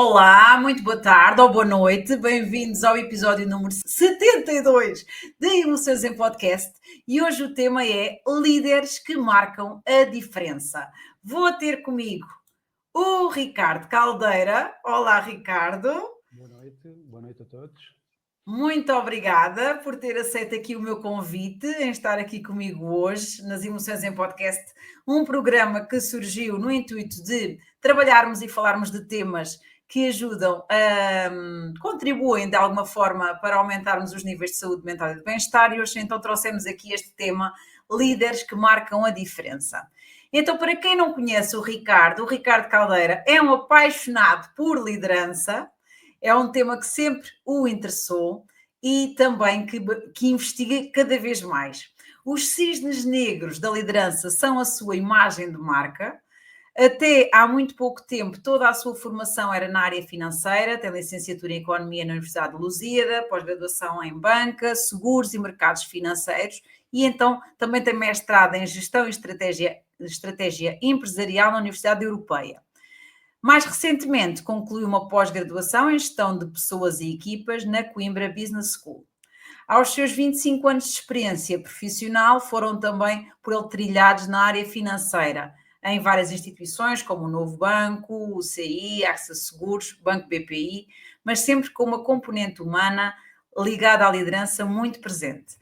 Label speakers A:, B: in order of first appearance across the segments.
A: Olá, muito boa tarde ou boa noite, bem-vindos ao episódio número 72 de Emoções em Podcast e hoje o tema é líderes que marcam a diferença. Vou ter comigo o Ricardo Caldeira. Olá, Ricardo.
B: Boa noite a todos.
A: Muito obrigada por ter aceito aqui o meu convite em estar aqui comigo hoje nas Emoções em Podcast, um programa que surgiu no intuito de trabalharmos e falarmos de temas que ajudam, contribuem de alguma forma para aumentarmos os níveis de saúde mental e de bem-estar e hoje então trouxemos aqui este tema, líderes que marcam a diferença. Então, para quem não conhece o Ricardo Caldeira é um apaixonado por liderança. É um tema que sempre o interessou e também que investiga cada vez mais. Os cisnes negros da liderança são a sua imagem de marca. Até há muito pouco tempo, toda a sua formação era na área financeira, tem licenciatura em Economia na Universidade de Lusíada, pós-graduação em Banca, Seguros e Mercados Financeiros e então também tem mestrado em Gestão e Estratégia Empresarial na Universidade Europeia. Mais recentemente, concluiu uma pós-graduação em Gestão de Pessoas e Equipas na Coimbra Business School. Aos seus 25 anos de experiência profissional, foram também por ele trilhados na área financeira, em várias instituições, como o Novo Banco, o CI, AXA Seguros, Banco BPI, mas sempre com uma componente humana ligada à liderança muito presente.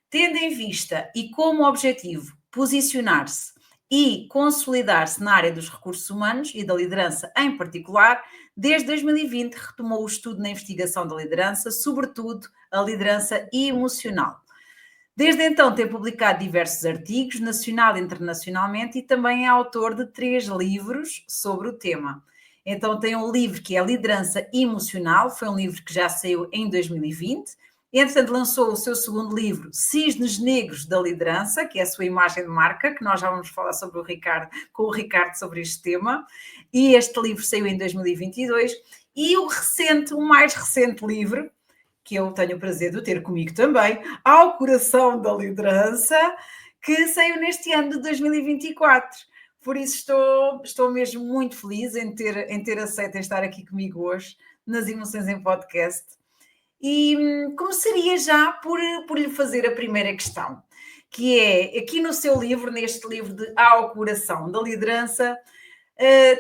A: Tendo em vista e como objetivo posicionar-se e consolidar-se na área dos recursos humanos e da liderança em particular, desde 2020 retomou o estudo na investigação da liderança, sobretudo a liderança emocional. Desde então tem publicado diversos artigos, nacional e internacionalmente, e também é autor de 3 livros sobre o tema. Então tem um livro que é Liderança Emocional, foi um livro que já saiu em 2020, entretanto lançou o seu segundo livro, Cisnes Negros da Liderança, que é a sua imagem de marca, que nós já vamos falar sobre com o Ricardo sobre este tema, e este livro saiu em 2022, e o mais recente livro, que eu tenho o prazer de ter comigo também, Ao Coração da Liderança, que saiu neste ano de 2024. Por isso estou mesmo muito feliz em ter aceito estar aqui comigo hoje nas Emoções em Podcast. E começaria já por lhe fazer a primeira questão, que é, aqui no seu livro, neste livro de Ao Coração da Liderança,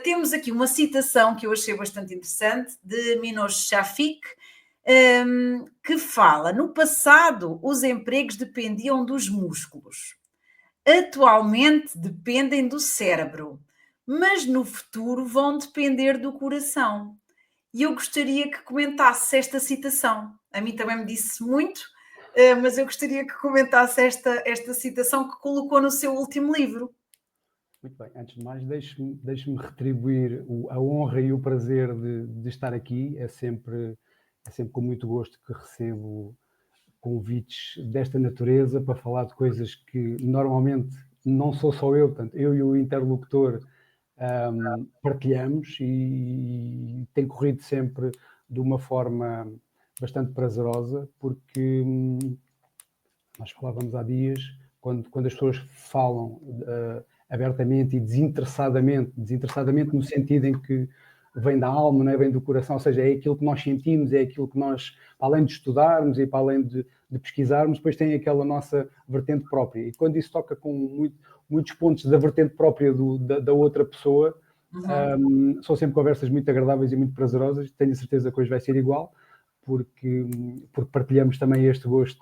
A: temos aqui uma citação que eu achei bastante interessante, de Minos Shafik, que fala: no passado os empregos dependiam dos músculos, atualmente dependem do cérebro, mas no futuro vão depender do coração. E eu gostaria que comentasse esta citação. A mim também me disse muito, mas eu gostaria que comentasse esta citação que colocou no seu último livro.
B: Muito bem, antes de mais, deixe-me retribuir a honra e o prazer de estar aqui. É sempre com muito gosto que recebo convites desta natureza para falar de coisas que normalmente não sou só eu, portanto, eu e o interlocutor partilhamos e tem corrido sempre de uma forma bastante prazerosa, porque nós falávamos há dias, quando as pessoas falam abertamente e desinteressadamente no sentido em que vem da alma, não é? Vem do coração, ou seja, é aquilo que nós sentimos, é aquilo que nós, para além de estudarmos e para além de pesquisarmos, depois tem aquela nossa vertente própria. E quando isso toca com muitos pontos da vertente própria da outra pessoa, são sempre conversas muito agradáveis e muito prazerosas. Tenho a certeza que hoje vai ser igual, porque partilhamos também este gosto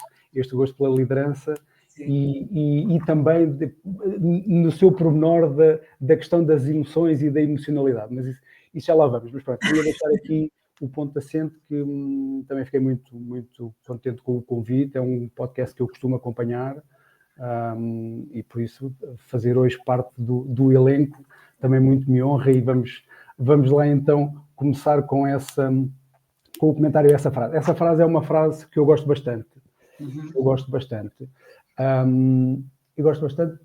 B: pela liderança. E também no seu pormenor da questão das emoções e da emocionalidade, mas isso já lá vamos. Mas pronto, queria deixar aqui o ponto de assento que também fiquei muito, muito contente com o convite. É um podcast que eu costumo acompanhar e por isso fazer hoje parte do elenco também muito me honra, e vamos lá então começar com o comentário dessa frase. Essa frase é uma frase que eu gosto bastante. Eu gosto bastante. Eu gosto bastante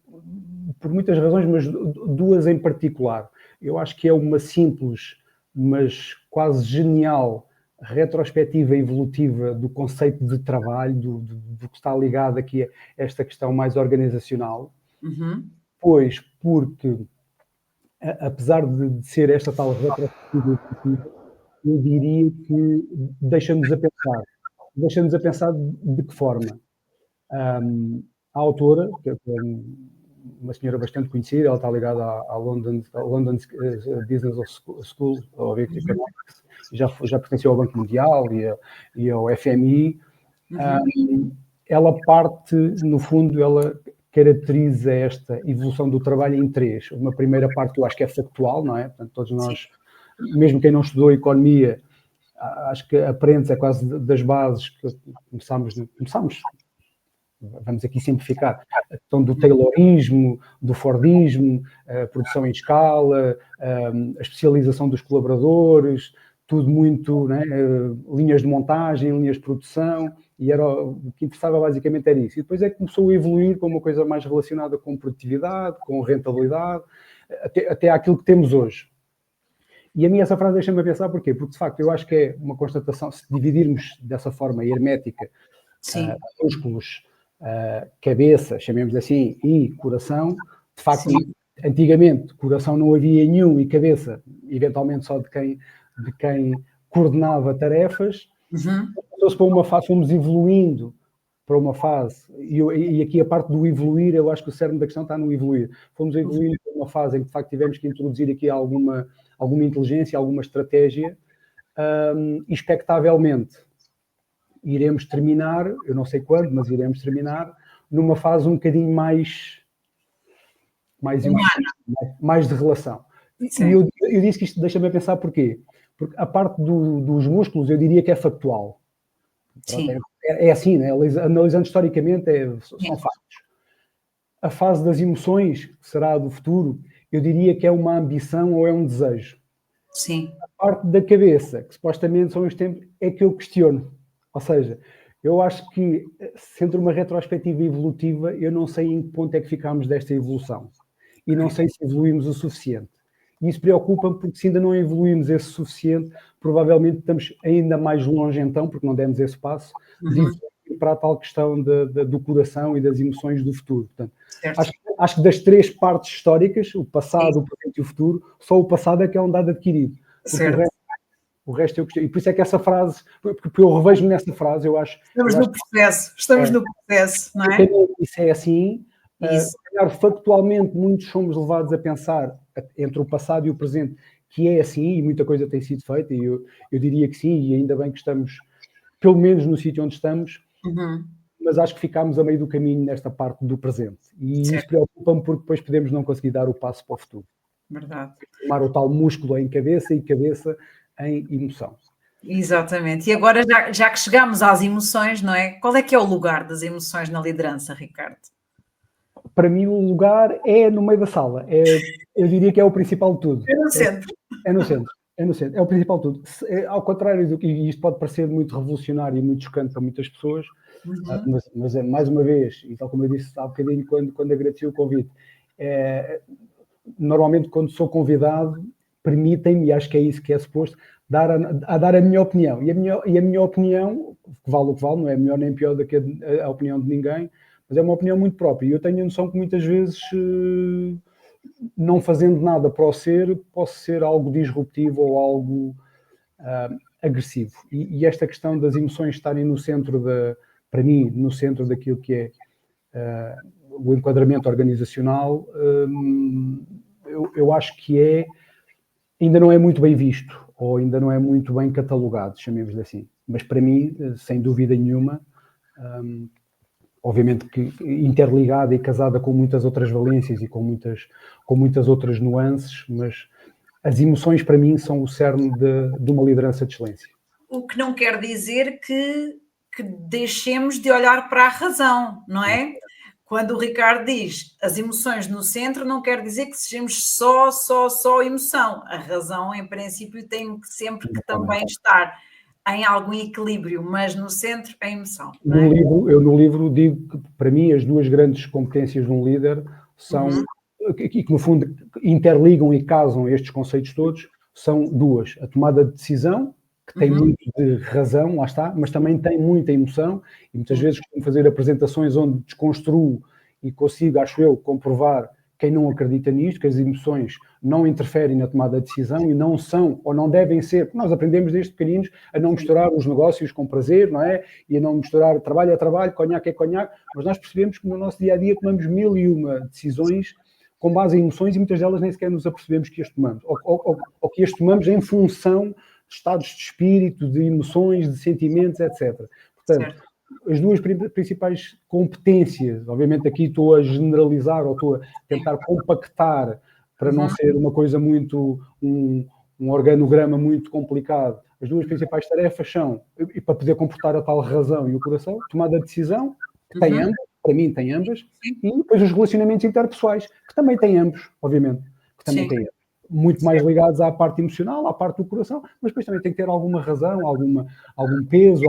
B: por muitas razões, mas duas em particular. Eu acho que é uma simples, mas quase genial retrospectiva evolutiva do conceito de trabalho, do que está ligado aqui a esta questão mais organizacional. Pois, porque apesar de ser esta tal retrospectiva evolutiva, eu diria que deixa-nos a pensar. Deixa-nos a pensar de que forma? A autora, que é uma senhora bastante conhecida, ela está ligada à London Business School of Economics, já pertenceu ao Banco Mundial e ao FMI. Ela parte, no fundo, ela caracteriza esta evolução do trabalho em três. Uma primeira parte que eu acho que é factual, não é? Portanto, todos nós, mesmo quem não estudou economia, acho que aprende, é quase das bases que começamos, vamos aqui simplificar, a questão do taylorismo, do fordismo, a produção em escala, a especialização dos colaboradores, tudo muito, né, linhas de montagem, linhas de produção, e o que interessava basicamente era isso. E depois é que começou a evoluir para uma coisa mais relacionada com produtividade, com rentabilidade, até aquilo que temos hoje. E a mim essa frase deixa-me a pensar porquê? Porque, de facto, eu acho que é uma constatação, se dividirmos dessa forma hermética, músculos, cabeça, chamemos assim, e coração, de facto, antigamente, coração não havia nenhum e cabeça, eventualmente só de quem coordenava tarefas. Então, para uma fase, fomos evoluindo para uma fase, e aqui a parte do evoluir, eu acho que o cerne da questão está no evoluir. Fomos evoluindo para uma fase em que, de facto, tivemos que introduzir aqui alguma inteligência, alguma estratégia, e expectavelmente iremos terminar, eu não sei quando, mas iremos terminar, numa fase um bocadinho mais de relação. E eu disse que isto deixa-me a pensar porquê? Porque a parte dos músculos eu diria que é factual. É assim, né? Analisando historicamente, são factos. A fase das emoções, que será a do futuro, eu diria que é uma ambição ou é um desejo. A parte da cabeça, que supostamente são os tempos, é que eu questiono. Ou seja, eu acho que, sendo uma retrospectiva evolutiva, eu não sei em que ponto é que ficámos desta evolução. E não sei se evoluímos o suficiente. E isso preocupa-me, porque se ainda não evoluímos esse suficiente, provavelmente estamos ainda mais longe então, porque não demos esse passo, de evoluir para a tal questão do coração e das emoções do futuro. Portanto, acho que das três partes históricas, o passado, o presente e o futuro, só o passado é que é um dado adquirido. O resto eu gostei. E por isso é que essa frase, porque eu revejo-me nessa frase, eu acho...
A: Estamos no processo, não é?
B: Isso é assim. Factualmente, muitos somos levados a pensar, entre o passado e o presente, que é assim, e muita coisa tem sido feita, e eu diria que sim, e ainda bem que estamos, pelo menos no sítio onde estamos, mas acho que ficámos a meio do caminho nesta parte do presente. E isso preocupa-me, porque depois podemos não conseguir dar o passo para o futuro.
A: Verdade.
B: Tomar o tal músculo em cabeça e cabeça em emoção.
A: Exatamente. E agora, já que chegamos às emoções, não é? Qual é que é o lugar das emoções na liderança, Ricardo?
B: Para mim, o lugar é no meio da sala. Eu diria que é o principal de tudo.
A: É no centro.
B: É no centro. É o principal de tudo. Ao contrário do que isto pode parecer muito revolucionário e muito chocante para muitas pessoas, mas mais uma vez, e tal como eu disse há bocadinho quando agradeci o convite, normalmente quando sou convidado, permitem-me, e acho que é isso que é suposto, dar a minha opinião. E a minha opinião, vale o que vale, não é melhor nem pior do que a opinião de ninguém, mas é uma opinião muito própria. E eu tenho a noção que muitas vezes, não fazendo nada para o ser, posso ser algo disruptivo ou algo agressivo. E esta questão das emoções estarem no centro, para mim, no centro daquilo que é o enquadramento organizacional, eu acho que ainda não é muito bem visto, ou ainda não é muito bem catalogado, chamemos-lhe assim. Mas para mim, sem dúvida nenhuma, obviamente que interligada e casada com muitas outras valências e com muitas outras nuances, mas as emoções para mim são o cerne de uma liderança de excelência.
A: O que não quer dizer que deixemos de olhar para a razão, não é? Quando o Ricardo diz as emoções no centro, não quer dizer que sejamos só emoção. A razão, em princípio, tem que sempre que também estar em algum equilíbrio, mas no centro a emoção.
B: No livro digo que, para mim, as duas grandes competências de um líder são, que no fundo interligam e casam estes conceitos todos, são duas. A tomada de decisão, que tem muito de razão, lá está, mas também tem muita emoção, e muitas vezes costumo fazer apresentações onde desconstruo e consigo, acho eu, comprovar quem não acredita nisto, que as emoções não interferem na tomada de decisão e não são, ou não devem ser, porque nós aprendemos desde pequeninos a não misturar os negócios com prazer, não é? E a não misturar trabalho é trabalho, conhaque é conhaque, mas nós percebemos que no nosso dia-a-dia tomamos 1001 decisões com base em emoções e muitas delas nem sequer nos apercebemos que as tomamos, ou que as tomamos em função de estados de espírito, de emoções, de sentimentos, etc. Portanto, certo. As duas principais competências, obviamente aqui estou a generalizar ou estou a tentar compactar para não ser uma coisa muito, um organograma muito complicado. As duas principais tarefas são, e para poder comportar a tal razão e o coração, tomada de decisão, que tem ambas, para mim tem ambas, e depois os relacionamentos interpessoais, que também têm ambos, obviamente, que também têm ambos. Muito mais ligados à parte emocional, à parte do coração, mas depois também tem que ter alguma razão, algum peso,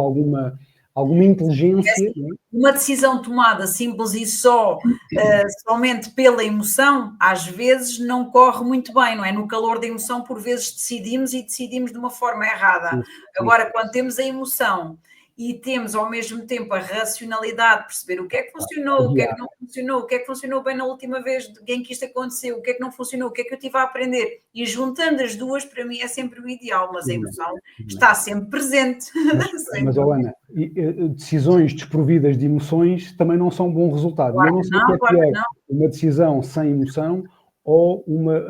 B: alguma inteligência.
A: Uma decisão tomada simples e somente pela emoção, às vezes não corre muito bem, não é? No calor da emoção, por vezes decidimos de uma forma errada. Agora, quando temos a emoção e temos ao mesmo tempo a racionalidade, perceber o que é que funcionou, o que é que não funcionou, o que é que funcionou bem na última vez em que isto aconteceu, o que é que não funcionou, o que é que eu tive a aprender, e juntando as duas, para mim é sempre o ideal, mas a emoção está sempre presente.
B: Mas Ana, decisões desprovidas de emoções também não são um bom resultado. Claro, eu não sei o que é pior, uma decisão sem emoção ou uma...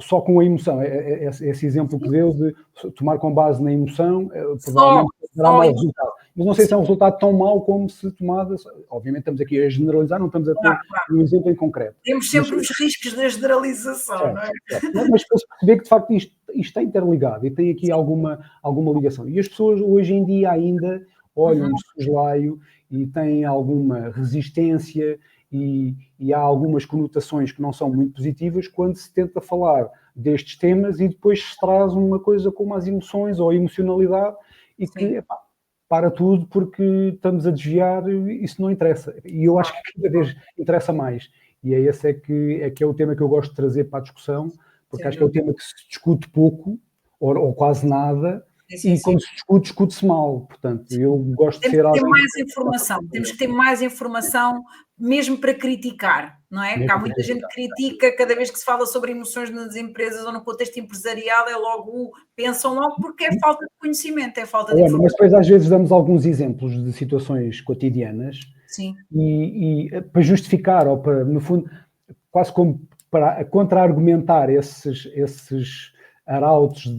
B: só com a emoção, esse exemplo que deu de tomar com base na emoção, provavelmente terá mau resultado. Mas não sei se é um resultado tão mau como se tomada... Obviamente estamos aqui a generalizar, não estamos a ter um exemplo em concreto.
A: Temos sempre os riscos da generalização, não é?
B: Mas para se perceber que de facto isto está interligado e tem aqui alguma ligação. E as pessoas hoje em dia ainda olham de soslaio e têm alguma resistência e há algumas conotações que não são muito positivas quando se tenta falar destes temas e depois se traz uma coisa como as emoções ou a emocionalidade e que para tudo porque estamos a desviar e isso não interessa. E eu acho que cada vez interessa mais. E esse é que é o tema que eu gosto de trazer para a discussão, porque acho que é o tema que se discute pouco ou quase nada. E quando se discute-se mal, portanto, eu gosto de ser alguém...
A: Temos que ter mais informação mesmo para criticar, não é? Porque há muita gente que critica cada vez que se fala sobre emoções nas empresas ou no contexto empresarial, pensam logo porque é falta de conhecimento, é falta de informação.
B: Mas depois às vezes damos alguns exemplos de situações cotidianas e para justificar ou para, no fundo, quase como para contra-argumentar esses arautos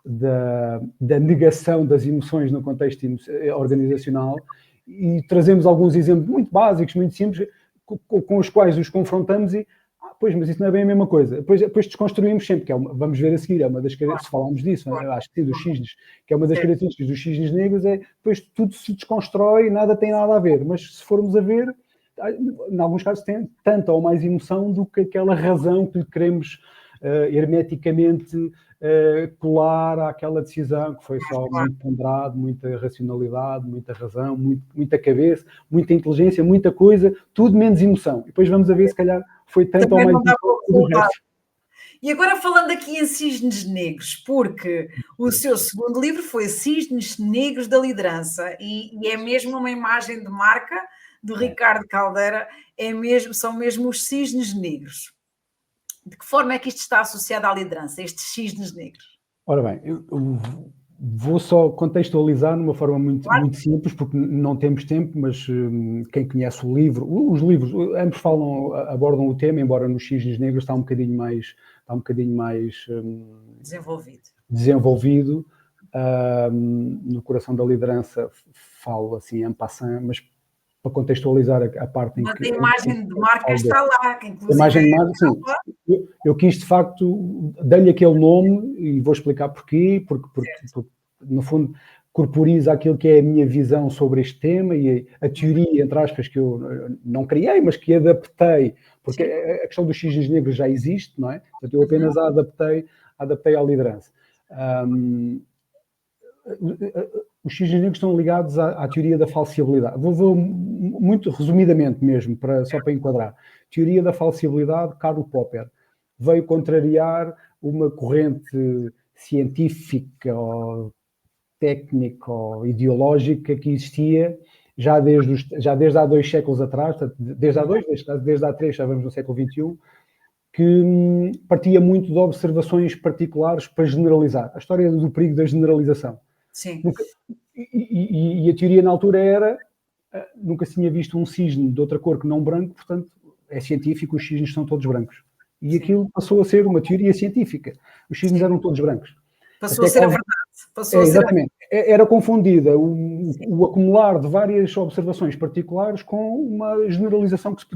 B: da negação das emoções no contexto organizacional e trazemos alguns exemplos muito básicos, muito simples, com os quais os confrontamos e, pois, mas isso não é bem a mesma coisa. Depois desconstruímos sempre, que vamos ver a seguir, é uma das características, se falarmos disso, eu acho que sim, dos cisnes, que é uma das características dos cisnes negros, depois tudo se desconstrói, nada tem nada a ver, mas se formos a ver, em alguns casos tem tanta ou mais emoção do que aquela razão que lhe queremos hermeticamente colar àquela decisão que foi só muito ponderado, muita racionalidade, muita razão, muita cabeça, muita inteligência, muita coisa, tudo menos emoção. E depois vamos a ver se calhar foi tanto também ou mais emoção.
A: E agora falando aqui em Cisnes Negros, porque o seu segundo livro foi Cisnes Negros da Liderança e é mesmo uma imagem de marca do Ricardo Caldeira, são mesmo os cisnes negros. De que forma é que isto está associado à liderança, estes cisnes negros?
B: Ora bem, eu vou só contextualizar de uma forma muito simples, porque não temos tempo, mas quem conhece o livro, os livros, ambos abordam o tema, embora nos Cisnes Negros está um bocadinho mais desenvolvido. No Coração da Liderança falo assim en passant, mas para contextualizar a parte em que...
A: Mas a imagem de marca está lá, que inclusive...
B: A imagem de marca, sim. Eu quis, de facto, dar-lhe aquele nome e vou explicar porquê, porque no fundo, corporiza aquilo que é a minha visão sobre este tema e a teoria, entre aspas, que eu não criei, mas que adaptei, porque a questão dos cisnes negros já existe, não é? Portanto, eu apenas a adaptei à liderança. Os cisnes negros estão ligados à teoria da falsibilidade. Vou muito resumidamente mesmo, só para enquadrar. Teoria da falsibilidade, Karl Popper. Veio contrariar uma corrente científica ou técnica ou ideológica que existia já desde há 2 séculos atrás, desde há 2, desde há 3, já vamos no século XXI, que partia muito de observações particulares para generalizar. A história do perigo da generalização.
A: Sim.
B: E a teoria na altura era, nunca se tinha visto um cisne de outra cor que não branco, portanto, é científico, os cisnes são todos brancos. E aquilo passou a ser uma teoria científica. Os cisnes eram todos brancos.
A: Passou a ser a verdade.
B: Exatamente. Era confundida o acumular de várias observações particulares com uma generalização que se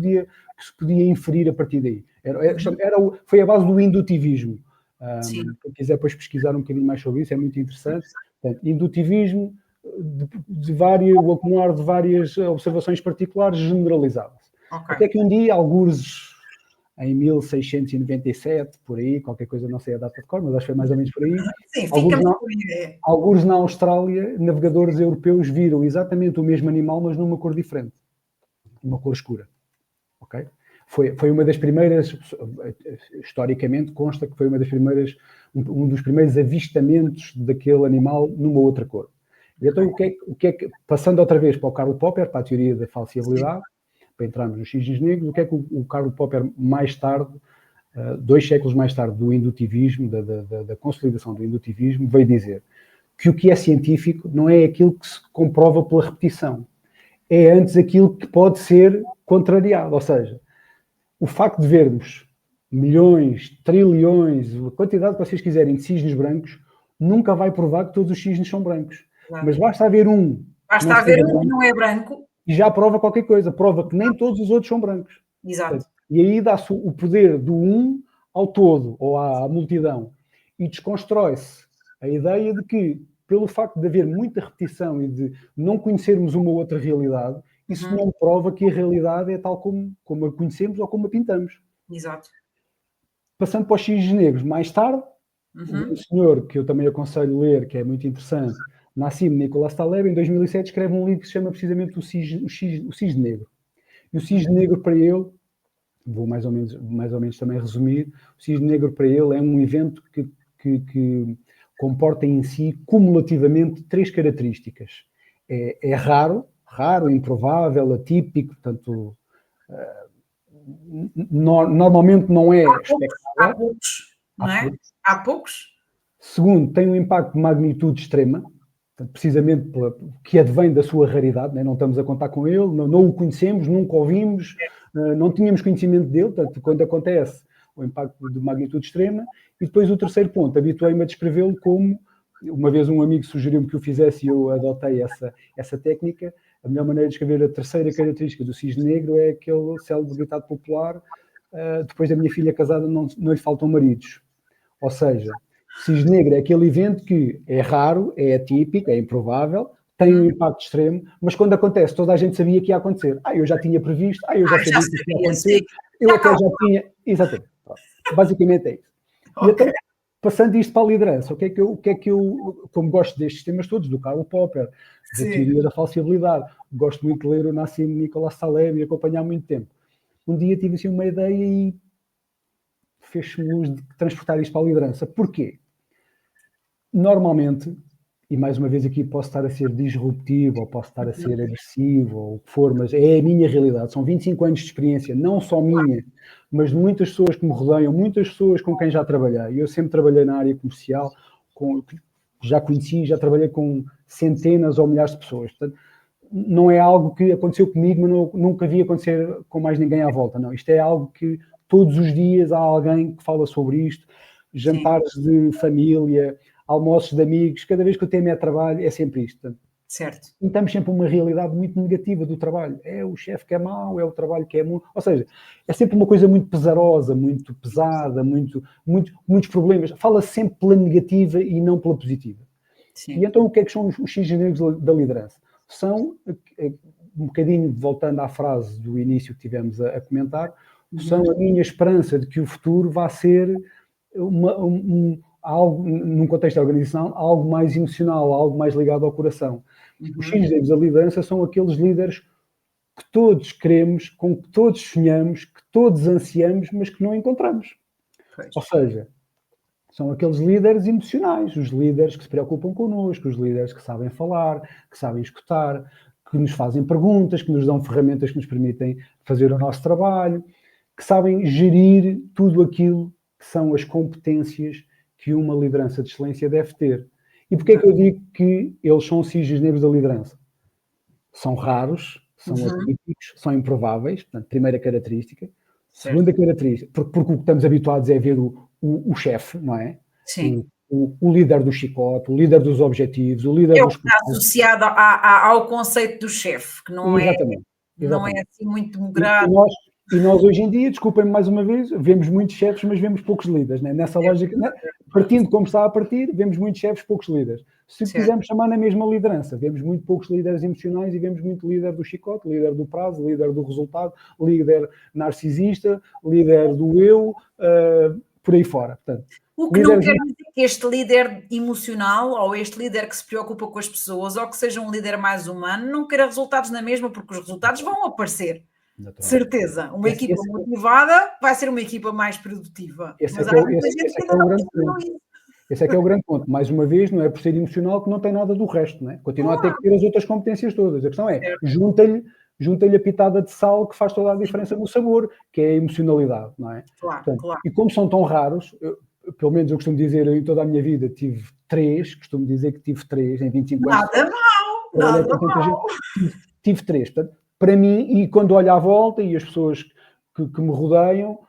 B: podia inferir a partir daí. Foi a base do indutivismo. Quem quiser depois pesquisar um bocadinho mais sobre isso, é muito interessante. Portanto, indutivismo, o acumular de várias observações particulares generalizava-se. Até que um dia, algures em 1697, por aí, qualquer coisa, não sei a data de cor, mas acho que foi mais ou menos por aí.
A: Sim,
B: alguns na Austrália, navegadores europeus viram exatamente o mesmo animal, mas numa cor diferente. Uma cor escura. Ok? Foi uma das primeiras, historicamente consta que foi um dos primeiros avistamentos daquele animal numa outra cor. E então, passando outra vez para o Karl Popper, para a teoria da falseabilidade, para entrarmos nos cisnes negros, o que é que o Karl Popper mais tarde, 2 séculos mais tarde do indutivismo, da consolidação do indutivismo, veio dizer que o que é científico não é aquilo que se comprova pela repetição, é antes aquilo que pode ser contrariado, ou seja, o facto de vermos milhões, trilhões, a quantidade que vocês quiserem de cisnes brancos, nunca vai provar que todos os cisnes são brancos. Claro. Mas basta haver um.
A: Basta haver um que não é branco.
B: E já prova qualquer coisa. Prova que nem todos os outros são brancos.
A: Exato.
B: E aí dá-se o poder do um ao todo, ou à multidão. E desconstrói-se a ideia de que, pelo facto de haver muita repetição e de não conhecermos uma outra realidade, isso não prova que a realidade é tal como a conhecemos ou como a pintamos.
A: Exato.
B: Passando para os cisnes negros, mais tarde, um senhor que eu também aconselho ler, que é muito interessante, Nassim Nicholas Taleb, em 2007, escreve um livro que se chama precisamente o Cisne Negro. E o Cisne Negro, para ele, vou mais ou menos também resumir, o Cisne Negro, para ele, é um evento que comporta em si, cumulativamente, 3 características. É raro, improvável, atípico, portanto, normalmente não é expectável.
A: Há poucos, não é? Há poucos.
B: Segundo, tem um impacto de magnitude extrema, precisamente que advém da sua raridade, né? Não estamos a contar com ele, não o conhecemos, nunca o vimos, não tínhamos conhecimento dele, portanto, quando acontece o impacto de magnitude extrema. E depois o terceiro ponto, habituei-me a descrevê-lo como, uma vez um amigo sugeriu-me que eu fizesse e eu adotei essa técnica. A melhor maneira de descrever a terceira característica do cisne negro é aquele célebre ditado popular: depois da minha filha casada não lhe faltam maridos. Ou seja, o cisne negro é aquele evento que é raro, é atípico, é improvável, tem um impacto extremo, mas quando acontece, toda a gente sabia que ia acontecer. Eu já tinha previsto, eu já sabia que ia acontecer, eu até já tinha... Exatamente. Basicamente é isso. Okay. E então, passando isto para a liderança, o que é que eu como gosto destes temas todos, do Karl Popper, da teoria da falseabilidade, gosto muito de ler o Nassim Nicholas Taleb e acompanhar há muito tempo. Um dia tive assim uma ideia e fez-me luz de transportar isto para a liderança. Porquê? Normalmente, e mais uma vez aqui posso estar a ser disruptivo, ou posso estar a ser agressivo, ou o que for, mas é a minha realidade. São 25 anos de experiência, não só minha, mas de muitas pessoas que me rodeiam, muitas pessoas com quem já trabalhei. Eu sempre trabalhei na área comercial, já conheci, já trabalhei com centenas ou milhares de pessoas. Portanto, não é algo que aconteceu comigo, mas nunca vi acontecer com mais ninguém à volta. Não, isto é algo que todos os dias há alguém que fala sobre isto, jantares de família, almoços de amigos, cada vez que o tema é trabalho, é sempre isto. Portanto,
A: certo.
B: E temos sempre uma realidade muito negativa do trabalho. É o chefe que é mau, é o trabalho que é mau. Ou seja, é sempre uma coisa muito pesarosa, muito pesada, muitos problemas. Fala sempre pela negativa e não pela positiva. Sim. E então o que é que são os cisnes negros da liderança? São, um bocadinho voltando à frase do início que tivemos a comentar, são a minha esperança de que o futuro vá ser algo, num contexto organizacional, algo mais emocional, algo mais ligado ao coração. Os cisnes negros da liderança são aqueles líderes que todos queremos, com que todos sonhamos, que todos ansiamos, mas que não encontramos. Ou seja, são aqueles líderes emocionais, os líderes que se preocupam connosco, os líderes que sabem falar, que sabem escutar, que nos fazem perguntas, que nos dão ferramentas que nos permitem fazer o nosso trabalho, que sabem gerir tudo aquilo que são as competências que uma liderança de excelência deve ter. E porquê é que eu digo que eles são os cisnes negros da liderança? São raros, são atípicos, são improváveis, portanto, primeira característica. Segunda característica, porque o que estamos habituados é ver o chefe, não é?
A: Sim.
B: O líder do chicote, o líder dos objetivos, o líder dos...
A: É o que está associado ao conceito do chefe, que não é assim muito moderado.
B: E nós hoje em dia, desculpem-me mais uma vez, vemos muitos chefes, mas vemos poucos líderes, né? Nessa lógica, né? Partindo como está a partir, vemos muitos chefes, poucos líderes. Se quisermos chamar na mesma liderança, vemos muito poucos líderes emocionais e vemos muito líder do chicote, líder do prazo, líder do resultado, líder narcisista, líder do eu, por aí fora. Portanto,
A: o que não quer dizer que este líder emocional ou este líder que se preocupa com as pessoas ou que seja um líder mais humano não queira resultados na mesma, porque os resultados vão aparecer. Certeza. Uma equipa motivada vai ser uma equipa mais produtiva.
B: Esse é que é o grande ponto. Mais uma vez, não é por ser emocional que não tem nada do resto, não é? Continua a ter que ter as outras competências todas. A questão é, junta-lhe a pitada de sal que faz toda a diferença no sabor, que é a emocionalidade, não é?
A: Claro.
B: E como são tão raros, pelo menos eu costumo dizer, em toda a minha vida tive 3, costumo dizer que tive 3 em 25 anos.
A: Nada mal.
B: Tive 3, portanto, para mim, e quando olho à volta e as pessoas que me rodeiam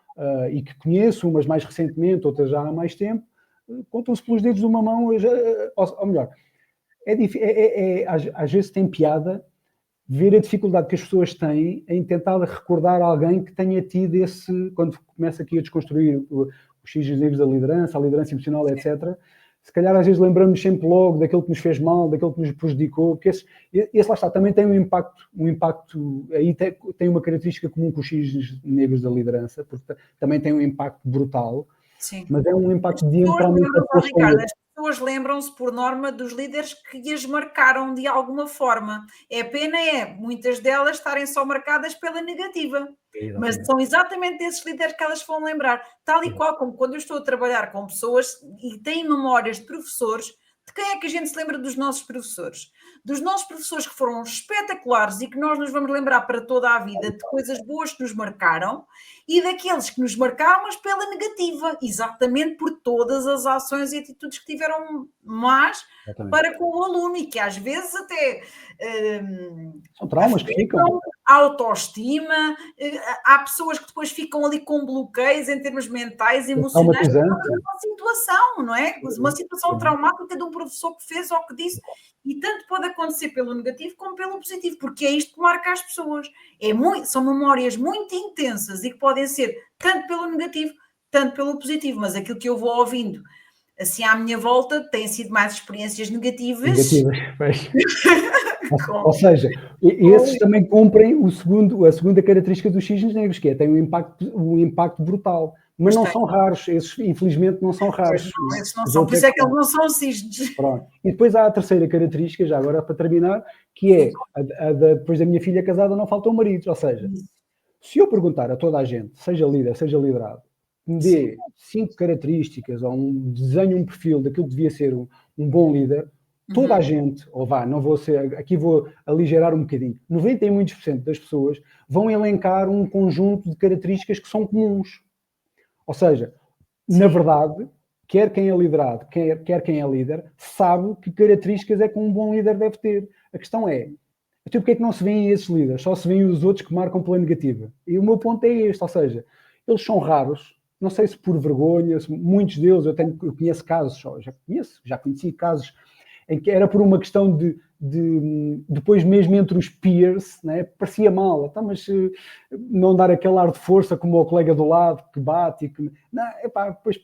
B: e que conheço, umas mais recentemente, outras já há mais tempo, contam-se pelos dedos de uma mão, ou melhor, às vezes tem piada ver a dificuldade que as pessoas têm em tentar recordar alguém que tenha tido esse, quando começa aqui a desconstruir os cisnes negros da liderança, a liderança emocional, etc., se calhar às vezes lembramos sempre logo daquele que nos fez mal, daquele que nos prejudicou, porque esse lá está, também tem um impacto aí tem uma característica comum com os cisnes negros da liderança, porque também tem um impacto brutal, mas é um impacto diametralmente oposto.
A: As pessoas lembram-se, por norma, dos líderes que as marcaram de alguma forma. Pena muitas delas estarem só marcadas pela negativa. Mas são exatamente esses líderes que elas vão lembrar. Tal e qual como quando eu estou a trabalhar com pessoas e têm memórias de professores, de quem é que a gente se lembra dos nossos professores? Dos nossos professores que foram espetaculares e que nós nos vamos lembrar para toda a vida de coisas boas que nos marcaram e daqueles que nos marcaram, mas pela negativa, exatamente por todas as ações e atitudes que tiveram más para com o aluno e que às vezes até
B: são traumas que ficam.
A: Autoestima, há pessoas que depois ficam ali com bloqueios em termos mentais, emocionais, uma situação, não é? Uma situação traumática de um professor que fez ou que disse, e tanto pode acontecer pelo negativo como pelo positivo, porque é isto que marca as pessoas. São memórias muito intensas e que podem ser tanto pelo negativo, tanto pelo positivo, mas aquilo que eu vou ouvindo assim à minha volta têm sido mais experiências negativas.
B: Ou seja, esses também cumprem a segunda característica dos cisnes negros, que é têm um impacto brutal. Mas não são raros, esses infelizmente não são raros.
A: Esses não são, por isso é que eles não são cisnes.
B: Pronto. E depois há a terceira característica, já agora para terminar, que é depois da minha filha casada não faltam maridos. Ou seja, se eu perguntar a toda a gente, seja líder, seja liderado, me dê 5 características ou desenhe um perfil daquilo que devia ser um bom líder, toda a gente, aqui vou aligerar um bocadinho, 90 e muitos % das pessoas vão elencar um conjunto de características que são comuns. Ou seja, na verdade, quer quem é liderado, quer quem é líder, sabe que características é que um bom líder deve ter. A questão é, então porque é que não se vêem esses líderes? Só se vêem os outros que marcam pela negativa. E o meu ponto é este, ou seja, eles são raros, não sei se por vergonha, muitos deles, eu conheço casos, já conheci casos em que era por uma questão de depois mesmo entre os peers, né, parecia mal, então, mas não dar aquele ar de força como o colega do lado que bate e que... Não, depois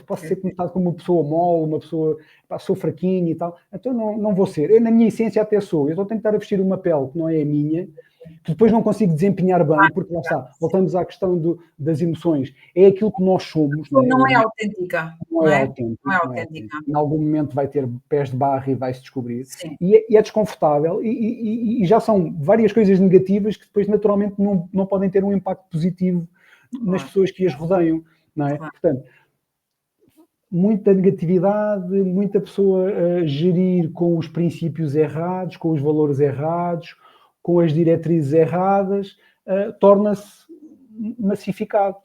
B: posso ser conectado como uma pessoa mole, uma pessoa, sou fraquinho e tal, então não vou ser. Eu, na minha essência, até sou. Eu estou a tentar vestir uma pele que não é a minha, que depois não consigo desempenhar bem, porque lá está, voltamos à questão das emoções. É aquilo que nós somos.
A: Não é autêntica.
B: Não é autêntica. Em algum momento vai ter pés de barro e vai se descobrir.
A: Sim.
B: E é desconfortável. E já são várias coisas negativas que depois, naturalmente, não podem ter um impacto positivo nas pessoas que as rodeiam. Não é? Portanto, muita negatividade, muita pessoa a gerir com os princípios errados, com os valores errados, com as diretrizes erradas, torna-se massificado,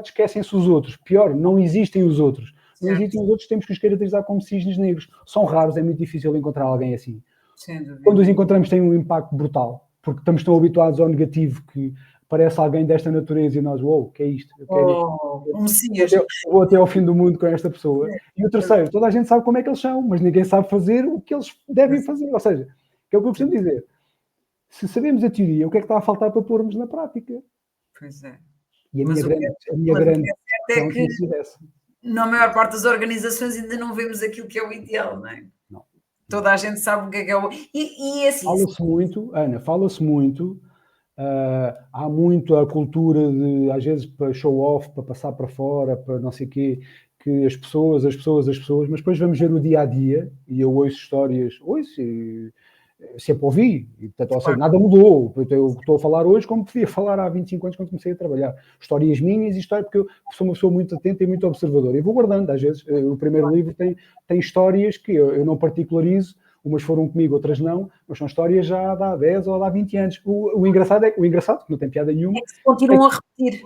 B: esquecem-se os outros. Pior, não existem os outros. Não
A: Certo.
B: existem os outros, temos que os caracterizar como cisnes negros. São raros, é muito difícil encontrar alguém assim.
A: Sem dúvida.
B: Quando os encontramos tem um impacto brutal, porque estamos tão habituados ao negativo que parece alguém desta natureza e nós, uou, que é isto?
A: Um Messias.
B: Vou até ao fim do mundo com esta pessoa. E o terceiro, toda a gente sabe como é que eles são, mas ninguém sabe fazer o que eles devem fazer. Ou seja, que é o que eu costumo dizer. Se sabemos a teoria, o que é que está a faltar para pormos na prática?
A: Pois é.
B: E a
A: Mas
B: minha grande
A: é que
B: questão é essa.
A: na maior parte das organizações ainda não vemos aquilo que é o ideal, não é?
B: Não.
A: Toda a gente sabe o que é o... E assim...
B: Fala-se muito, Ana, há muito a cultura de, às vezes, para show-off, para passar para fora, para não sei o quê, que as pessoas, mas depois vamos ver o dia-a-dia, e eu ouço histórias, sempre ouvi, e, portanto, ou seja, nada mudou. Eu estou a falar hoje como podia falar há 25 anos quando comecei a trabalhar. Histórias minhas e histórias, porque eu sou uma pessoa muito atenta e muito observadora. E vou guardando, às vezes. O primeiro livro tem histórias que eu não particularizo, umas foram comigo, outras não, mas são histórias já há 10 ou há 20 anos. O engraçado, que não tem piada nenhuma,
A: é que se continuam a repetir.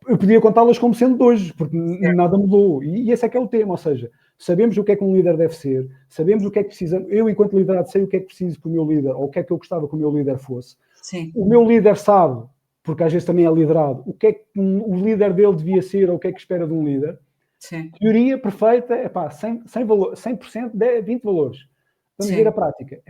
B: Eu podia contá-las como sendo de hoje, porque nada mudou. E esse é que é o tema, ou seja, sabemos o que é que um líder deve ser, sabemos o que é que precisamos. Eu, enquanto liderado, sei o que é que preciso que o meu líder, ou o que é que eu gostava que o meu líder fosse.
A: Sim.
B: O meu líder sabe, porque às vezes também é liderado, o que é que o líder dele devia ser, ou o que é que espera de um líder.
A: Sim.
B: Teoria perfeita, 100%, 20 valores. Vamos ver a prática.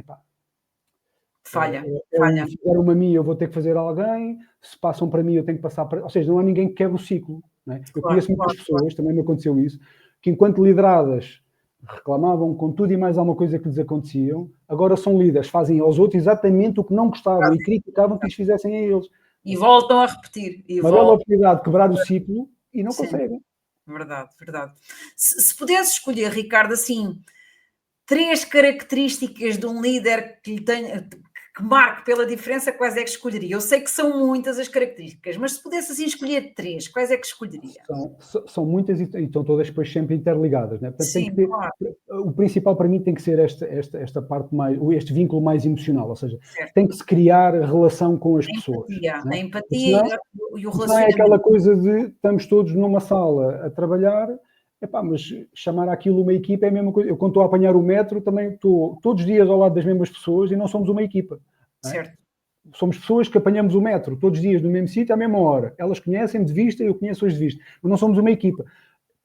A: Falha.
B: Se fizeram-me a mim, eu vou ter que fazer a alguém. Se passam para mim, eu tenho que passar para... Ou seja, não há ninguém que quebre o ciclo. Não é? Eu conheço muitas pessoas, também me aconteceu isso, que enquanto lideradas reclamavam com tudo e mais alguma coisa que lhes aconteciam, agora são líderes, fazem aos outros exatamente o que não gostavam e criticavam que lhes fizessem a eles.
A: E voltam a repetir.
B: Uma bela oportunidade de quebrar o ciclo e não conseguem.
A: Verdade. Se pudesse escolher, Ricardo, assim, 3 características de um líder que marque pela diferença, quais é que escolheria? Eu sei que são muitas as características, mas se pudesse assim escolher 3, quais é que escolheria?
B: São muitas e estão todas depois sempre interligadas, né? Portanto,
A: Sim,
B: tem que ter,
A: claro.
B: O principal para mim tem que ser esta parte mais, este vínculo mais emocional, ou seja, tem que se criar relação com as pessoas.
A: A empatia e o relacionamento.
B: Não é aquela coisa de estamos todos numa sala a trabalhar, mas chamar aquilo uma equipa é a mesma coisa. Eu, quando estou a apanhar o metro, também estou todos os dias ao lado das mesmas pessoas e não somos uma equipa.
A: Certo.
B: Somos pessoas que apanhamos o metro todos os dias no mesmo sítio à mesma hora. Elas conhecem-me de vista, eu conheço-as de vista. Mas não somos uma equipa.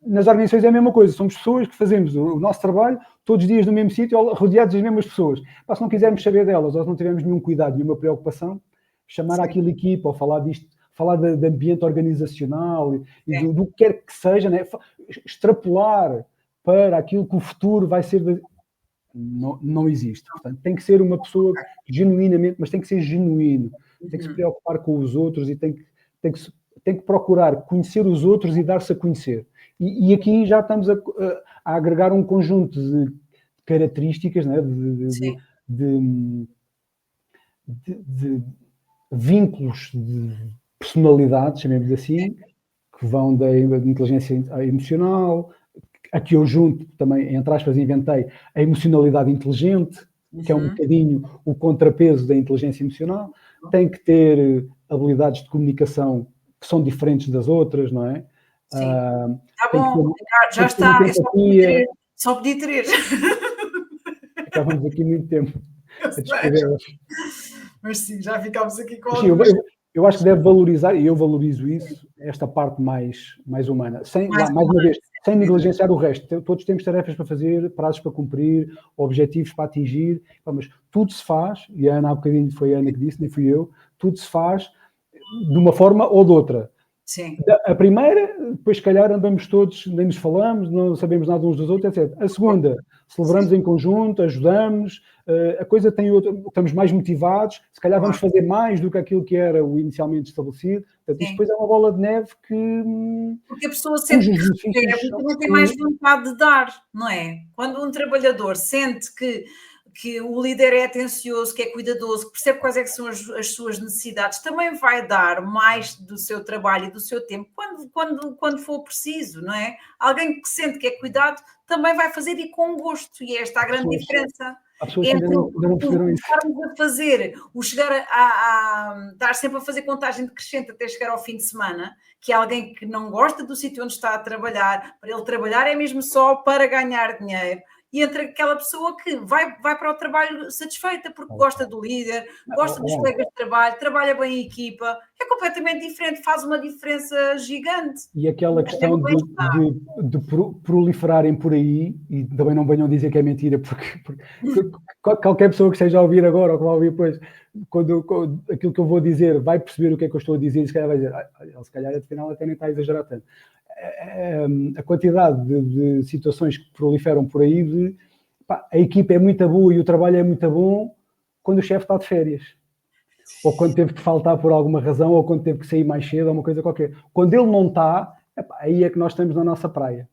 B: Nas organizações é a mesma coisa. Somos pessoas que fazemos o nosso trabalho todos os dias no mesmo sítio, rodeados das mesmas pessoas. Se não quisermos saber delas, ou se não tivermos nenhum cuidado, nenhuma preocupação, chamar aquilo equipa, ou falar disto, falar de ambiente organizacional e do que quer que seja, né? Extrapolar para aquilo que o futuro vai ser... Não existe. Portanto, tem que ser uma pessoa genuinamente, mas tem que ser genuíno, tem que se preocupar com os outros e tem que procurar conhecer os outros e dar-se a conhecer. E aqui já estamos a agregar um conjunto de características, né, de vínculos, de personalidades, chamemos assim, que vão da inteligência emocional, a que eu junto também, entre aspas, inventei a emocionalidade inteligente, que é um bocadinho o contrapeso da inteligência emocional. Tem que ter habilidades de comunicação que são diferentes das outras, não é?
A: Sim. Está bom, já está. Só pedi 3.
B: Acabamos aqui muito tempo a descrever-las.
A: Mas sim, já ficámos aqui com
B: eu acho que deve valorizar, e eu valorizo isso, esta parte mais humana. Mais uma vez, sem negligenciar o resto. Todos temos tarefas para fazer, prazos para cumprir, objetivos para atingir, mas tudo se faz, e a Ana há bocadinho foi a Ana que disse, nem fui eu, tudo se faz de uma forma ou de outra.
A: Sim.
B: A primeira, depois se calhar andamos todos, nem nos falamos, não sabemos nada uns dos outros, etc. A segunda, celebramos em conjunto, ajudamos, a coisa tem outra, estamos mais motivados, se calhar vamos fazer mais do que aquilo que era o inicialmente estabelecido. Portanto, isto depois é uma bola de neve que...
A: Porque a pessoa sente que não tem mais vontade de dar, não é? Quando um trabalhador sente que que o líder é atencioso, que é cuidadoso, que percebe quais é que são as suas necessidades, também vai dar mais do seu trabalho e do seu tempo quando for preciso, não é? Alguém que sente que é cuidado também vai fazer e com gosto, e é esta a grande diferença.
B: Há pessoas que ainda não perceberam isso.
A: Estarmos a fazer, o chegar estar sempre a fazer contagem decrescente até chegar ao fim de semana, que é alguém que não gosta do sítio onde está a trabalhar, para ele trabalhar é mesmo só para ganhar dinheiro, e entre aquela pessoa que vai para o trabalho satisfeita porque gosta do líder, gosta dos colegas de trabalho, trabalha bem em equipa, é completamente diferente, faz uma diferença gigante.
B: E aquela questão de proliferarem por aí, e também não venham dizer que é mentira, porque qualquer pessoa que esteja a ouvir agora ou que vai ouvir depois, quando aquilo que eu vou dizer vai perceber o que é que eu estou a dizer e se calhar vai dizer, se calhar afinal até nem está a exagerar tanto. A quantidade de situações que proliferam por aí a equipa é muito boa e o trabalho é muito bom quando o chefe está de férias. Ou quando teve que faltar por alguma razão, ou quando teve que sair mais cedo, ou uma coisa qualquer. Quando ele não está, aí é que nós estamos na nossa praia.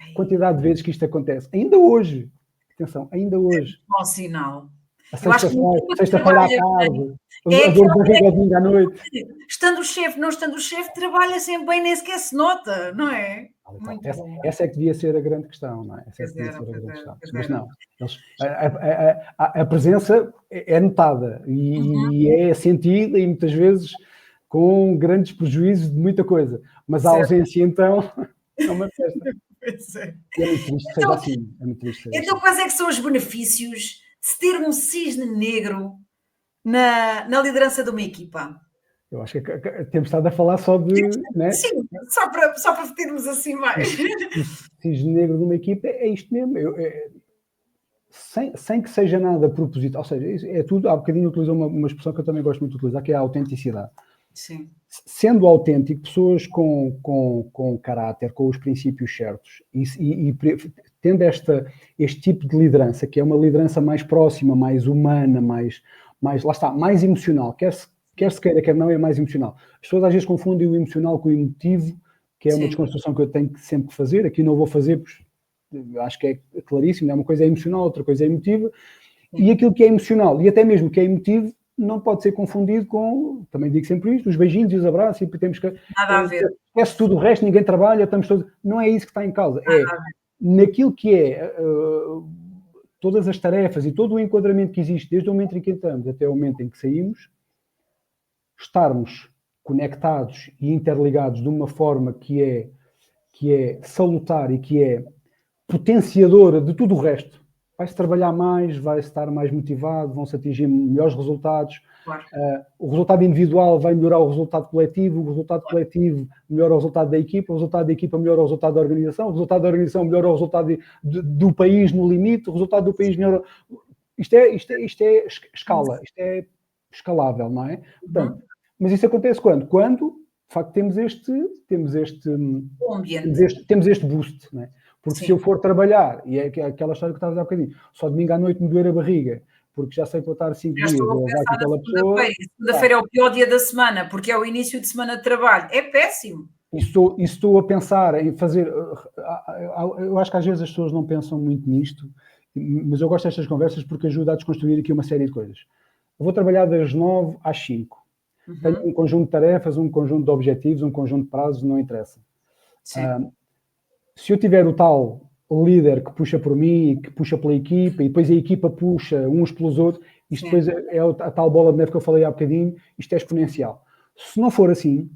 B: A quantidade de vezes que isto acontece. Ainda hoje. Atenção, ainda hoje.
A: Bom sinal.
B: A sexta-feira à tarde. A dor de barriga à noite.
A: Estando o chefe, não estando o chefe, trabalha sempre bem, nem sequer se nota, não é?
B: Essa é que devia ser a grande questão, não é? Essa é que devia ser a grande questão. Mas não. A presença é notada e é sentida e muitas vezes com grandes prejuízos de muita coisa. Mas a ausência, então, é uma festa. É muito triste que seja assim. É muito triste.
A: Então, quais é que são os benefícios de se ter um cisne negro na liderança de uma equipa?
B: Eu acho que temos estado a falar só de... Né?
A: Sim, só para termos assim mais.
B: O cisne negro de uma equipa é isto mesmo. Sem que seja nada proposital. Ou seja, é tudo... Há bocadinho utilizou uma expressão que eu também gosto muito de utilizar, que é a autenticidade.
A: Sim.
B: Sendo autêntico, pessoas com caráter, com os princípios certos e tendo este tipo de liderança, que é uma liderança mais próxima, mais humana, mais lá está, mais emocional, quer se queira, quer não, é mais emocional. As pessoas às vezes confundem o emocional com o emotivo, que é uma desconstrução que eu tenho que sempre fazer. Aqui não vou fazer, porque acho que é claríssimo, uma coisa é emocional, outra coisa é emotiva, e aquilo que é emocional, e até mesmo que é emotivo, não pode ser confundido com, também digo sempre isto, os beijinhos e os abraços, e temos que...
A: Nada a ver.
B: Esquece tudo o resto, ninguém trabalha, estamos todos... Não é isso que está em causa. É naquilo que é todas as tarefas e todo o enquadramento que existe, desde o momento em que entramos até o momento em que saímos, estarmos conectados e interligados de uma forma que é salutar e que é potenciadora de tudo o resto. Vai-se trabalhar mais, vai-se estar mais motivado, vão-se atingir melhores resultados.
A: Claro.
B: O resultado individual vai melhorar o resultado coletivo coletivo melhora o resultado da equipa, o resultado da equipa melhora o resultado da organização, o resultado da organização melhora o resultado do país no limite, o resultado do país melhora... Isto é escala, isto é escalável, não é? Portanto, mas isso acontece quando? Quando, de facto, temos este boost, não é? Porque se eu for trabalhar, e é aquela história que eu estava a dizer há bocadinho, só domingo à noite me doer a barriga, porque já sei que vou estar 5 dias a levar com aquela pessoa...
A: Segunda-feira é o pior dia da semana, porque é o início de semana de trabalho. É péssimo.
B: E estou a pensar em fazer... Eu acho que às vezes as pessoas não pensam muito nisto, mas eu gosto destas conversas porque ajuda a desconstruir aqui uma série de coisas. Eu vou trabalhar das 9 às 5. Tenho um conjunto de tarefas, um conjunto de objetivos, um conjunto de prazos, não interessa. Se eu tiver o tal líder que puxa por mim, que puxa pela equipa, e depois a equipa puxa uns pelos outros, isto depois é a tal bola de neve que eu falei há bocadinho, isto é exponencial. Se não for assim,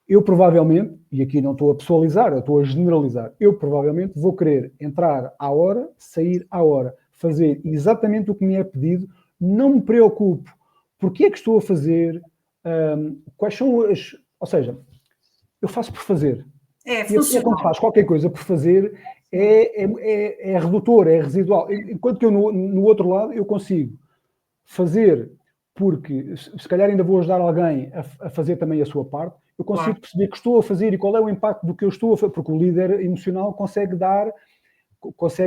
B: eu provavelmente, e aqui não estou a pessoalizar, eu estou a generalizar, eu provavelmente vou querer entrar à hora, sair à hora, fazer exatamente o que me é pedido, não me preocupo porque é que estou a fazer, quais são as... Ou seja, eu faço por fazer. E a quando faz qualquer coisa por fazer é redutor, é residual. Enquanto que eu no outro lado eu consigo fazer porque se calhar ainda vou ajudar alguém a fazer também a sua parte, eu consigo perceber que estou a fazer e qual é o impacto do que eu estou a fazer, porque o líder emocional consegue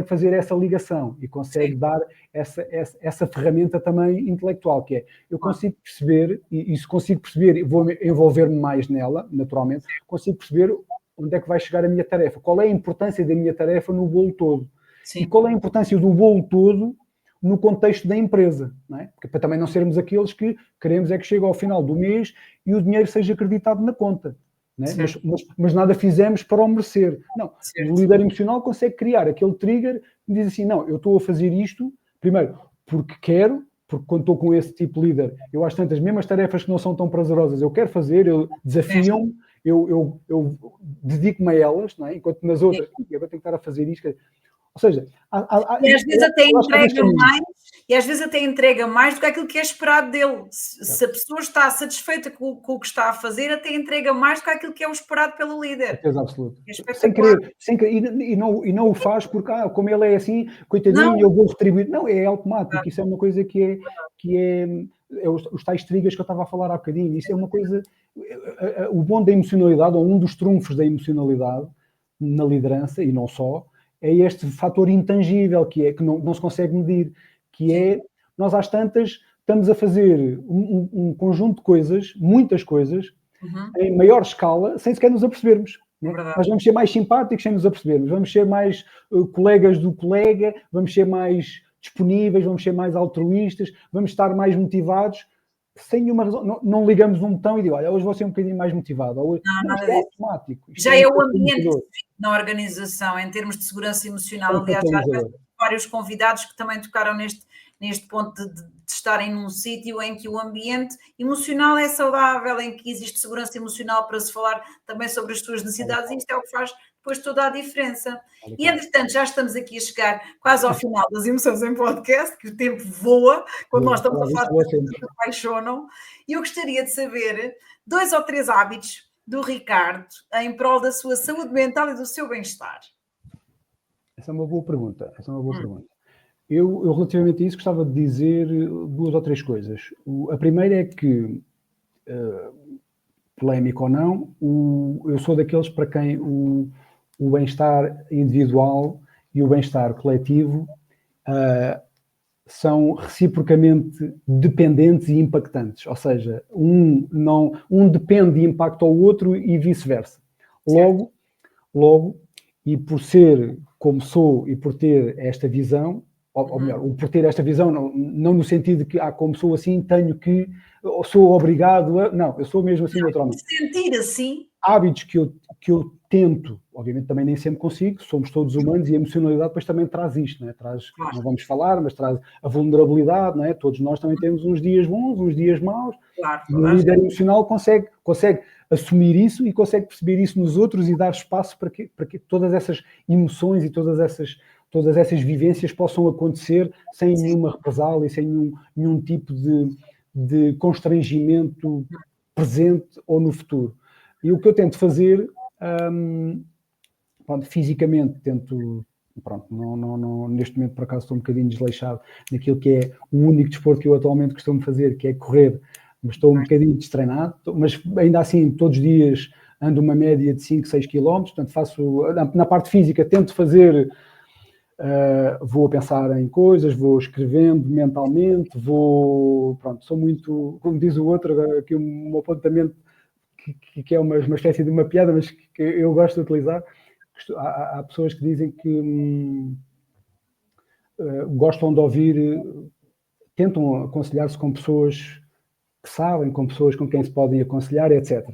B: fazer essa ligação e consegue dar essa ferramenta também intelectual, que é, eu consigo perceber, e se consigo perceber, vou envolver-me mais nela, naturalmente, consigo perceber onde é que vai chegar a minha tarefa, qual é a importância da minha tarefa no bolo todo. Sim. E qual é a importância do bolo todo no contexto da empresa, não é? Porque para também não sermos aqueles que queremos é que chegue ao final do mês e o dinheiro seja acreditado na conta. Não é? Mas nada fizemos para o merecer. Não, o líder emocional consegue criar aquele trigger que diz assim, não, eu estou a fazer isto, primeiro, porque quero, porque quando estou com esse tipo de líder, eu às tantas, mesmo as tarefas que não são tão prazerosas, eu quero fazer, eu desafio-me, eu dedico-me a elas, não é? Enquanto nas outras, eu vou tentar a fazer isto. Ou seja,
A: e às vezes até entrega mais do que aquilo que é esperado dele. Se a pessoa está satisfeita com o que está a fazer, até entrega mais do que aquilo que é o esperado pelo líder.
B: Certeza absoluta. Sem querer. E não o faz porque, como ele é assim, coitadinho, eu vou retribuir. Não, é automático. Isso é uma coisa que é os tais triggers que eu estava a falar há bocadinho. Isso é uma coisa... O bom da emocionalidade, ou um dos trunfos da emocionalidade na liderança, e não só, é este fator intangível que não se consegue medir, que é, nós às tantas estamos a fazer um conjunto de coisas, muitas coisas, em maior escala, sem sequer nos apercebermos. Né? Nós vamos ser mais simpáticos sem nos apercebermos, vamos ser mais colegas do colega, vamos ser mais disponíveis, vamos ser mais altruístas, vamos estar mais motivados, sem nenhuma razão. Não ligamos num botão e digo, olha, hoje vou ser um bocadinho mais motivado. Isto é automático.
A: Já é o ambiente na organização, em termos de segurança emocional. Aliás, já vários convidados que também tocaram neste ponto de estarem num sítio em que o ambiente emocional é saudável, em que existe segurança emocional para se falar também sobre as suas necessidades, e isto é o que faz depois toda a diferença. E, entretanto, já estamos aqui a chegar quase ao final das Emoções em Podcast, que o tempo voa, quando nós estamos a falar de coisas que nos apaixonam, e eu gostaria de saber 2 ou 3 hábitos do Ricardo em prol da sua saúde mental e do seu bem-estar.
B: Essa é uma boa pergunta. Eu, relativamente a isso, gostava de dizer 2 ou 3 coisas. A primeira é que, polémico ou não, eu sou daqueles para quem o bem-estar individual e o bem-estar coletivo são reciprocamente dependentes e impactantes. Ou seja, um depende e impacta ao outro e vice-versa. Logo, e por ser como sou e por ter esta visão, ou melhor, por ter esta visão, não no sentido de que, como sou assim, tenho que, ou sou obrigado a... Não, eu sou mesmo assim naturalmente.
A: Sentir assim.
B: Hábitos que eu tento, obviamente também nem sempre consigo, somos todos humanos e a emocionalidade depois também traz isto, não é? Não vamos falar, mas traz a vulnerabilidade, não é? Todos nós também temos uns dias bons, uns dias maus, e o líder emocional consegue assumir isso e consegue perceber isso nos outros e dar espaço para que todas essas emoções e todas essas vivências possam acontecer sem nenhuma represália, sem nenhum tipo de constrangimento presente ou no futuro. E o que eu tento fazer, fisicamente, neste momento por acaso estou um bocadinho desleixado naquilo que é o único desporto que eu atualmente costumo fazer, que é correr, mas estou um bocadinho destreinado, mas ainda assim todos os dias ando uma média de 5, 6 km, portanto faço, na parte física tento fazer, vou a pensar em coisas, vou escrevendo mentalmente, sou muito, como diz o outro, agora aqui um apontamento que é uma espécie de uma piada, mas que eu gosto de utilizar. Há pessoas que dizem que gostam de ouvir, tentam aconselhar-se com pessoas que sabem, com pessoas com quem se podem aconselhar, etc.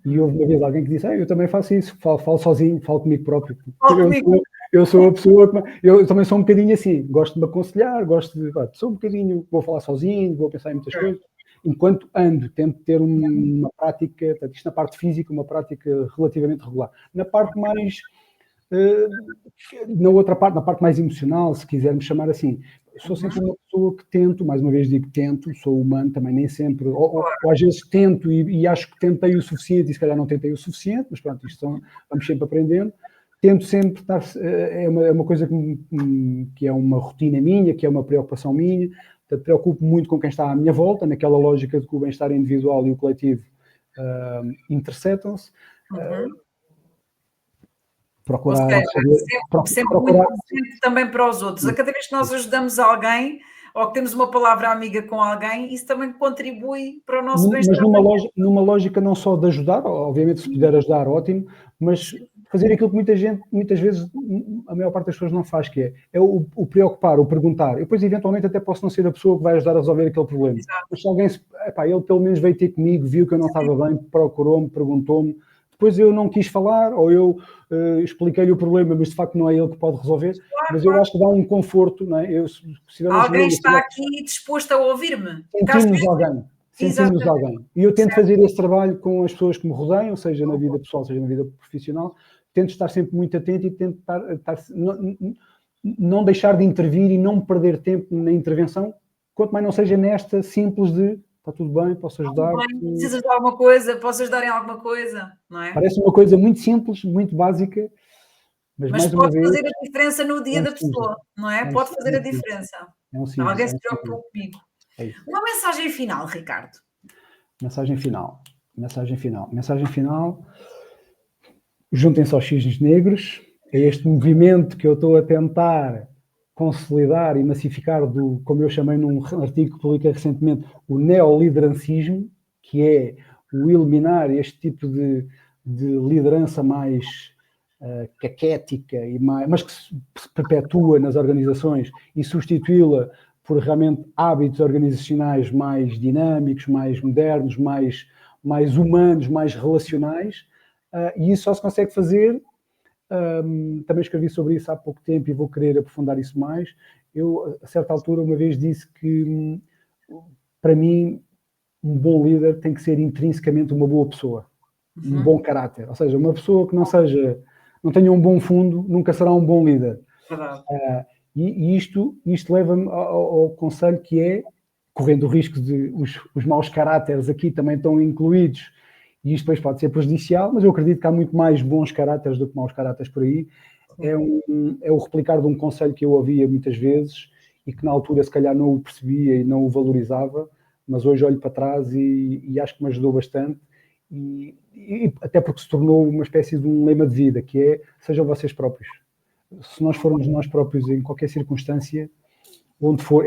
B: E houve uma vez alguém que disse, eu também faço isso, falo sozinho, falo comigo próprio. Eu sou a pessoa eu também sou um bocadinho assim, gosto de me aconselhar, sou um bocadinho, vou falar sozinho, vou pensar em muitas coisas. Enquanto tento ter uma prática, isto na parte física, uma prática relativamente regular. Na parte mais, na parte mais emocional, se quisermos chamar assim, sou sempre uma pessoa que tento, mais uma vez digo tento, sou humano também, nem sempre, ou às vezes tento e acho que tentei o suficiente e se calhar não tentei o suficiente, mas pronto, vamos sempre aprendendo. Tento sempre estar, é uma coisa que é uma rotina minha, que é uma preocupação minha. Preocupo muito com quem está à minha volta, naquela lógica de que o bem-estar individual e o coletivo interceptam-se. Procurar
A: sempre muito presente também para os outros. A cada vez que nós ajudamos alguém ou que temos uma palavra amiga com alguém, isso também contribui para o nosso bem-estar.
B: Mas numa lógica não só de ajudar, obviamente se puder ajudar, ótimo, mas fazer aquilo que muitas vezes, a maior parte das pessoas não faz, que é o preocupar, o perguntar. Eu depois, eventualmente, até posso não ser a pessoa que vai ajudar a resolver aquele problema.
A: Exato.
B: Mas se alguém, ele pelo menos veio ter comigo, viu que eu não estava bem, procurou-me, perguntou-me. Depois eu não quis falar, ou eu expliquei-lhe o problema, mas de facto não é ele que pode resolver. Mas eu acho que dá um conforto, não é?
A: Alguém está aqui disposto a ouvir-me.
B: Sentimos alguém. E eu tento fazer esse trabalho com as pessoas que me rodeiam, seja na vida pessoal, seja na vida profissional. Tento estar sempre muito atento e tento não deixar de intervir e não perder tempo na intervenção, quanto mais não seja nesta simples de está tudo bem, posso ajudar.
A: Precisas de alguma coisa, posso ajudar em alguma coisa, não é?
B: Parece uma coisa muito simples, muito básica, mas mais
A: pode
B: uma vez,
A: fazer a diferença no dia da pessoa, não é? Pode fazer a diferença. Alguém se preocupou comigo. Uma mensagem final, Ricardo.
B: Mensagem final. Juntem-se aos cisnes negros. É este movimento que eu estou a tentar consolidar e massificar como eu chamei num artigo que publiquei recentemente, o neoliderancismo, que é o eliminar este tipo de liderança mais caquética, mas que se perpetua nas organizações, e substituí-la por realmente hábitos organizacionais mais dinâmicos, mais modernos, mais humanos, mais relacionais, e isso só se consegue fazer. Também escrevi sobre isso há pouco tempo e vou querer aprofundar isso mais. Eu, a certa altura, uma vez disse que, para mim, um bom líder tem que ser intrinsecamente uma boa pessoa, um bom caráter. Ou seja, uma pessoa que não tenha um bom fundo, nunca será um bom líder. E isto leva-me ao conselho que é, correndo o risco de os maus caráteres aqui também estão incluídos, e isto depois pode ser prejudicial, mas eu acredito que há muito mais bons caráteres do que maus caráteres por aí. É o replicar de um conselho que eu ouvia muitas vezes e que na altura se calhar não o percebia e não o valorizava, mas hoje olho para trás e acho que me ajudou bastante, e até porque se tornou uma espécie de um lema de vida, que é: sejam vocês próprios. Se nós formos nós próprios em qualquer circunstância, onde for,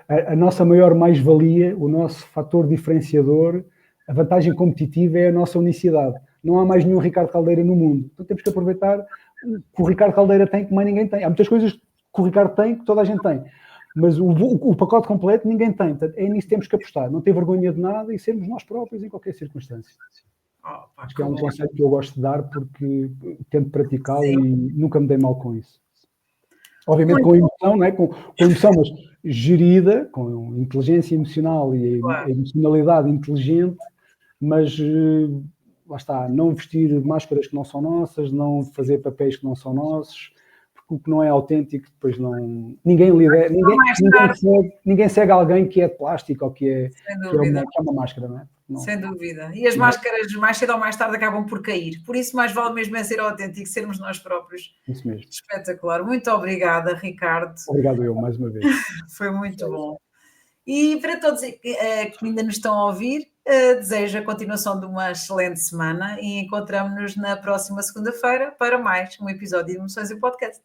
B: a nossa maior mais-valia, o nosso fator diferenciador, a vantagem competitiva é a nossa unicidade. Não há mais nenhum Ricardo Caldeira no mundo. Então temos que aproveitar o que o Ricardo Caldeira tem que mais ninguém tem. Há muitas coisas que o Ricardo tem que toda a gente tem. Mas o pacote completo ninguém tem. Portanto, é nisso que temos que apostar. Não ter vergonha de nada e sermos nós próprios em qualquer circunstância. Acho que é um conceito que eu gosto de dar porque tento praticá-lo e nunca me dei mal com isso. Obviamente com emoção, não é? Com emoção, mas gerida, com inteligência emocional e a emocionalidade inteligente, mas lá está, não vestir máscaras que não são nossas, não fazer papéis que não são nossos, porque o que não é autêntico depois não... Ninguém segue alguém que é de plástico ou que é uma máscara, não é? Não.
A: Sem dúvida. E as máscaras, mais cedo ou mais tarde, acabam por cair. Por isso, mais vale mesmo é ser autêntico, sermos nós próprios.
B: Isso mesmo.
A: Espetacular. Muito obrigada, Ricardo.
B: Obrigado eu, mais uma vez.
A: Foi muito bom. E para todos que ainda nos estão a ouvir, desejo a continuação de uma excelente semana e encontramos-nos na próxima segunda-feira para mais um episódio de Emoções e Podcast.